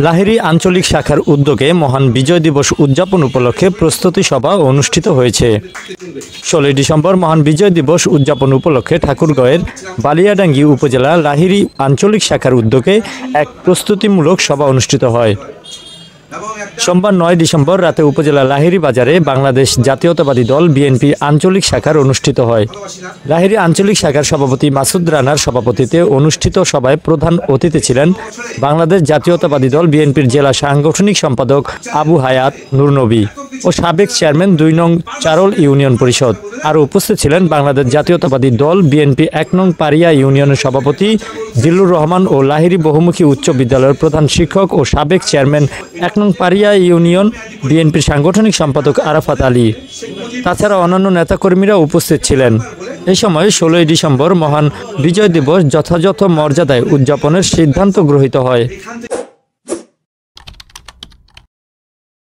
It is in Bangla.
লাহিড়ী আঞ্চলিক শাখার উদ্যোগে মহান বিজয় দিবস উদযাপন উপলক্ষে প্রস্তুতি সভা অনুষ্ঠিত হয়েছে। 16 ডিসেম্বর মহান বিজয় দিবস উদযাপন উপলক্ষে ঠাকুরগাঁওয়ের বালিয়াডাঙ্গি উপজেলা লাহিড়ী আঞ্চলিক শাখার উদ্যোগে এক প্রস্তুতিমূলক সভা অনুষ্ঠিত হয়। সোমবার 9 ডিসেম্বর রাতে উপজেলা লাহিড়ী বাজারে বাংলাদেশ জাতীয়তাবাদী দল বিএনপি আঞ্চলিক শাখার অনুষ্ঠিত হয়। লাহিড়ী আঞ্চলিক শাখার সভাপতি মাসুদ রানার সভাপতিত্বে অনুষ্ঠিত সভায় প্রধান অতিথি ছিলেন বাংলাদেশ জাতীয়তাবাদী দল বিএনপির জেলা সাংগঠনিক সম্পাদক আবু হায়াত নুরনবী ও সাবেক চেয়ারম্যান 2 নং চারল ইউনিয়ন পরিষদ। আরও উপস্থিত ছিলেন বাংলাদেশ জাতীয়তাবাদী দল বিএনপি 1 নং পারিয়া ইউনিয়নের সভাপতি জিল্লুর রহমান ও লাহিড়ী বহুমুখী উচ্চ বিদ্যালয়ের প্রধান শিক্ষক ও সাবেক চেয়ারম্যান 1 নং পারিয়া ইউনিয়ন বিএনপির সাংগঠনিক সম্পাদক আরাফাত আলী। তাছাড়া অন্যান্য নেতাকর্মীরা উপস্থিত ছিলেন। এই সময় 16 ডিসেম্বর মহান বিজয় দিবস যথাযথ মর্যাদায় উদযাপনের সিদ্ধান্ত গৃহীত হয়।